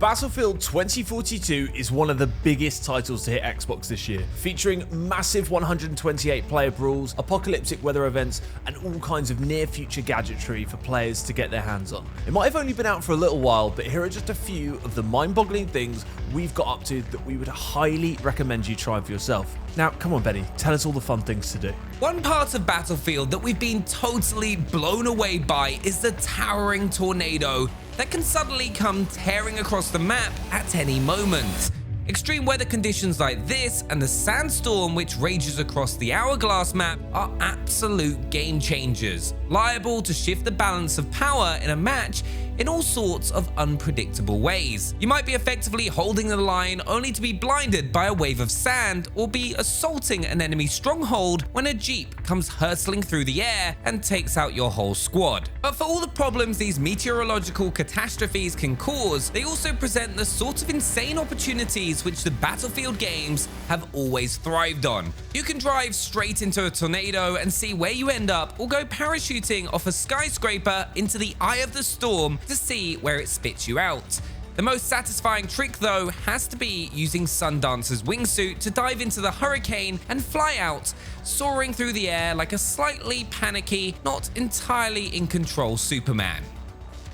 Battlefield 2042 is one of the biggest titles to hit Xbox this year, featuring massive 128 player brawls, apocalyptic weather events, and all kinds of near-future gadgetry for players to get their hands on. It might have only been out for a little while, but here are just a few of the mind-boggling things we've got up to that we would highly recommend you try for yourself. Now, come on, Benny, tell us all the fun things to do. One part of Battlefield that we've been totally blown away by is the towering tornado that can suddenly come tearing across the map at any moment. Extreme weather conditions like this and the sandstorm which rages across the Hourglass map are absolute game changers, liable to shift the balance of power in a match in all sorts of unpredictable ways. You might be effectively holding the line only to be blinded by a wave of sand or be assaulting an enemy stronghold when a jeep comes hurtling through the air and takes out your whole squad. But for all the problems these meteorological catastrophes can cause, they also present the sort of insane opportunities which the Battlefield games have always thrived on. You can drive straight into a tornado and see where you end up, or go parachuting off a skyscraper into the eye of the storm to see where it spits you out. The most satisfying trick, though, has to be using Sundancer's wingsuit to dive into the hurricane and fly out, soaring through the air like a slightly panicky, not entirely in control Superman.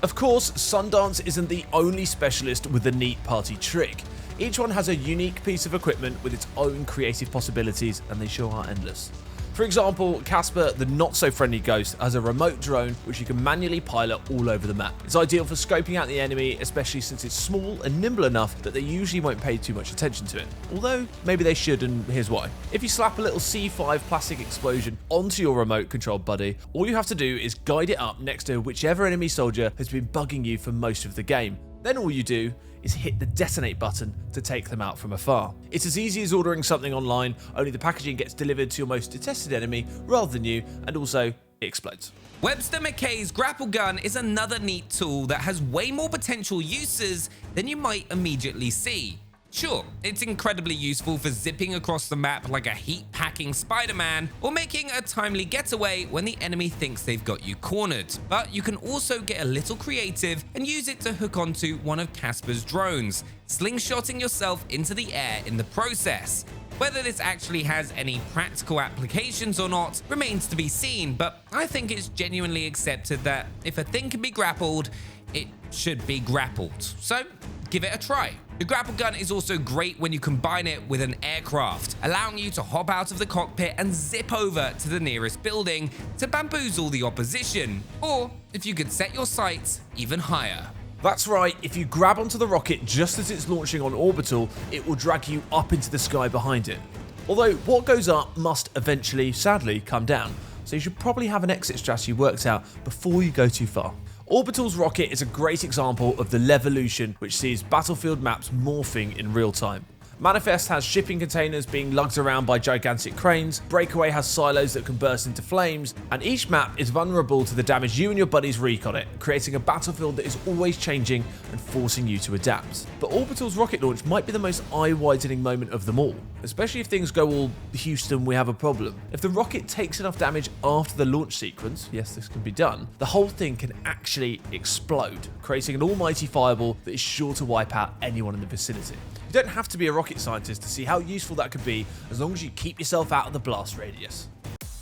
Of course, Sundance isn't the only specialist with a neat party trick. Each one has a unique piece of equipment with its own creative possibilities, and they sure are endless. For example, Casper, the not-so-friendly ghost, has a remote drone which you can manually pilot all over the map. It's ideal for scoping out the enemy, especially since it's small and nimble enough that they usually won't pay too much attention to it. Although, maybe they should, and here's why. If you slap a little C5 plastic explosion onto your remote-controlled buddy, all you have to do is guide it up next to whichever enemy soldier has been bugging you for most of the game. Then all you do is hit the detonate button to take them out from afar. It's as easy as ordering something online, only the packaging gets delivered to your most detested enemy rather than you, and also it explodes. Webster McKay's grapple gun is another neat tool that has way more potential uses than you might immediately see. Sure, it's incredibly useful for zipping across the map like a heat-packing Spider-Man, or making a timely getaway when the enemy thinks they've got you cornered. But you can also get a little creative and use it to hook onto one of Casper's drones, slingshotting yourself into the air in the process. Whether this actually has any practical applications or not remains to be seen, but I think it's genuinely accepted that if a thing can be grappled, it should be grappled. So give it a try. The grapple gun is also great when you combine it with an aircraft, allowing you to hop out of the cockpit and zip over to the nearest building to bamboozle the opposition, or if you could set your sights even higher. That's right, if you grab onto the rocket just as it's launching on Orbital, it will drag you up into the sky behind it. Although what goes up must eventually, sadly, come down, so you should probably have an exit strategy worked out before you go too far. Orbital's rocket is a great example of the levolution which sees Battlefield maps morphing in real time. Manifest has shipping containers being lugged around by gigantic cranes, Breakaway has silos that can burst into flames, and each map is vulnerable to the damage you and your buddies wreak on it, creating a battlefield that is always changing and forcing you to adapt. But Orbital's rocket launch might be the most eye-widening moment of them all, especially if things go all Houston, we have a problem. If the rocket takes enough damage after the launch sequence, yes, this can be done, the whole thing can actually explode, creating an almighty fireball that is sure to wipe out anyone in the vicinity. You don't have to be a rocket scientist to see how useful that could be, as long as you keep yourself out of the blast radius.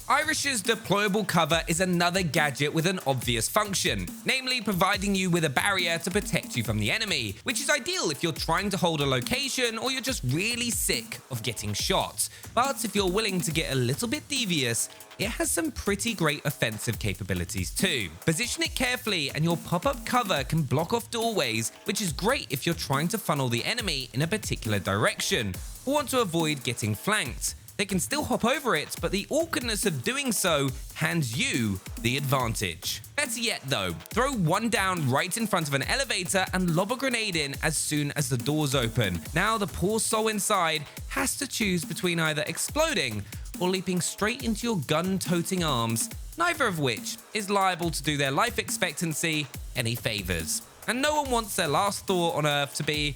Irish's deployable cover is another gadget with an obvious function, namely providing you with a barrier to protect you from the enemy, which is ideal if you're trying to hold a location or you're just really sick of getting shot. But if you're willing to get a little bit devious, it has some pretty great offensive capabilities too. Position it carefully and your pop-up cover can block off doorways, which is great if you're trying to funnel the enemy in a particular direction or want to avoid getting flanked. They can still hop over it, but the awkwardness of doing so hands you the advantage. Better yet though, throw one down right in front of an elevator and lob a grenade in as soon as the doors open. Now the poor soul inside has to choose between either exploding or leaping straight into your gun-toting arms, neither of which is liable to do their life expectancy any favors. And no one wants their last thought on Earth to be,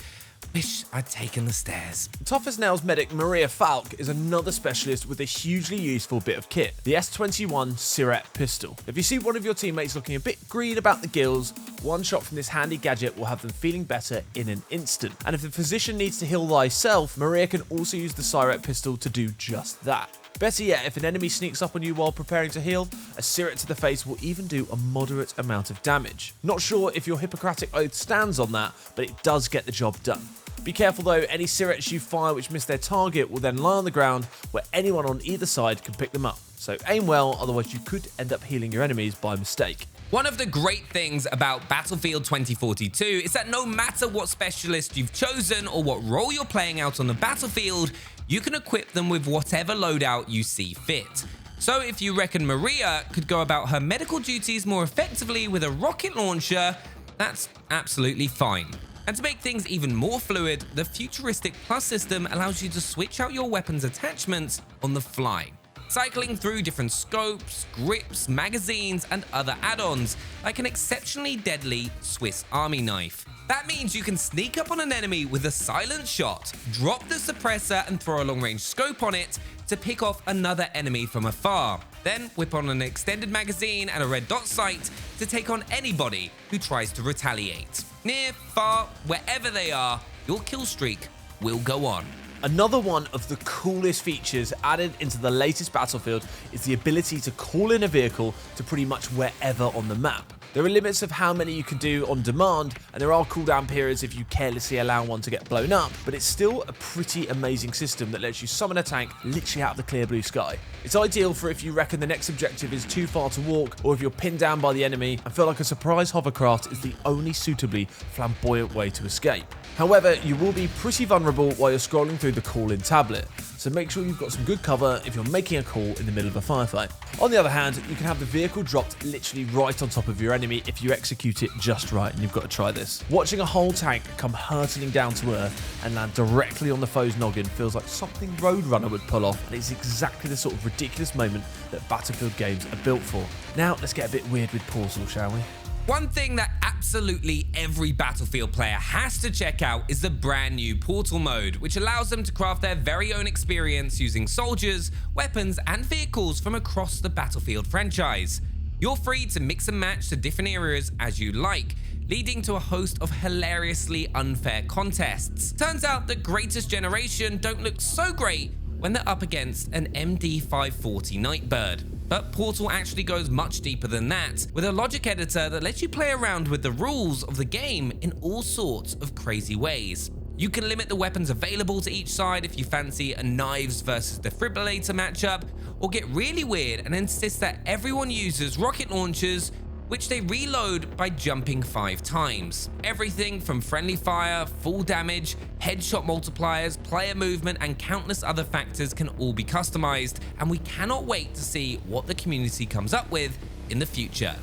Wish I'd taken the stairs. Tough as Nails medic Maria Falk is another specialist with a hugely useful bit of kit, the S21 Syrette pistol. If you see one of your teammates looking a bit green about the gills, one shot from this handy gadget will have them feeling better in an instant. And if the physician needs to heal thyself, Maria can also use the Syrette pistol to do just that. Better yet, if an enemy sneaks up on you while preparing to heal, a syrette to the face will even do a moderate amount of damage. Not sure if your Hippocratic Oath stands on that, but it does get the job done. Be careful though, any syrettes you fire which miss their target will then lie on the ground where anyone on either side can pick them up. So aim well, otherwise you could end up healing your enemies by mistake. One of the great things about Battlefield 2042 is that no matter what specialist you've chosen or what role you're playing out on the battlefield, you can equip them with whatever loadout you see fit. So if you reckon Maria could go about her medical duties more effectively with a rocket launcher, that's absolutely fine. And to make things even more fluid, the futuristic Plus system allows you to switch out your weapon's attachments on the fly, cycling through different scopes, grips, magazines, and other add-ons, like an exceptionally deadly Swiss Army knife. That means you can sneak up on an enemy with a silent shot, drop the suppressor and throw a long-range scope on it to pick off another enemy from afar. Then whip on an extended magazine and a red dot sight to take on anybody who tries to retaliate. Near, far, wherever they are, your kill streak will go on. Another one of the coolest features added into the latest Battlefield is the ability to call in a vehicle to pretty much wherever on the map. There are limits of how many you can do on demand, and there are cooldown periods if you carelessly allow one to get blown up, but it's still a pretty amazing system that lets you summon a tank literally out of the clear blue sky. It's ideal for if you reckon the next objective is too far to walk, or if you're pinned down by the enemy and feel like a surprise hovercraft is the only suitably flamboyant way to escape. However, you will be pretty vulnerable while you're scrolling through the call-in tablet, so make sure you've got some good cover if you're making a call in the middle of a firefight. On the other hand, you can have the vehicle dropped literally right on top of your enemy if you execute it just right, and you've got to try this. Watching a whole tank come hurtling down to earth and land directly on the foe's noggin feels like something Roadrunner would pull off, and it's exactly the sort of ridiculous moment that Battlefield games are built for. Now, let's get a bit weird with Portal, shall we? One thing that absolutely every Battlefield player has to check out is the brand new Portal mode, which allows them to craft their very own experience using soldiers, weapons, and vehicles from across the Battlefield franchise. You're free to mix and match to different areas as you like, leading to a host of hilariously unfair contests. Turns out the greatest generation don't look so great when they're up against an MD540 Nightbird. But Portal actually goes much deeper than that, with a logic editor that lets you play around with the rules of the game in all sorts of crazy ways. You can limit the weapons available to each side if you fancy a knives versus defibrillator matchup, or get really weird and insist that everyone uses rocket launchers, which they reload by jumping 5 times. Everything from friendly fire, full damage, headshot multipliers, player movement, and countless other factors can all be customized, and we cannot wait to see what the community comes up with in the future.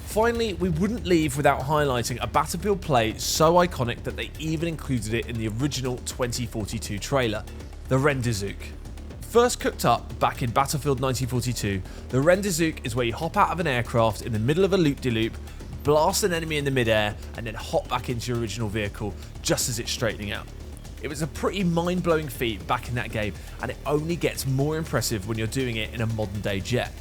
Finally, we wouldn't leave without highlighting a Battlefield play so iconic that they even included it in the original 2042 trailer, the RendeZook. First cooked up back in Battlefield 1942, the RendeZook is where you hop out of an aircraft in the middle of a loop-de-loop, blast an enemy in the midair, and then hop back into your original vehicle just as it's straightening out. It was a pretty mind-blowing feat back in that game, and it only gets more impressive when you're doing it in a modern-day jet.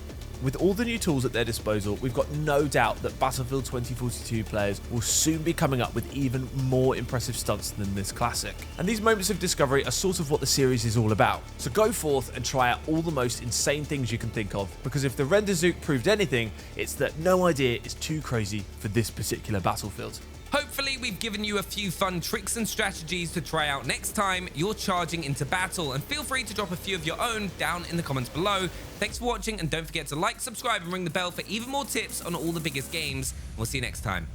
With all the new tools at their disposal, we've got no doubt that Battlefield 2042 players will soon be coming up with even more impressive stunts than this classic. And these moments of discovery are sort of what the series is all about. So go forth and try out all the most insane things you can think of, because if the RendeZook proved anything, it's that no idea is too crazy for this particular Battlefield. Hopefully we've given you a few fun tricks and strategies to try out next time you're charging into battle, and feel free to drop a few of your own down in the comments below. Thanks for watching, and don't forget to like, subscribe, and ring the bell for even more tips on all the biggest games. We'll see you next time.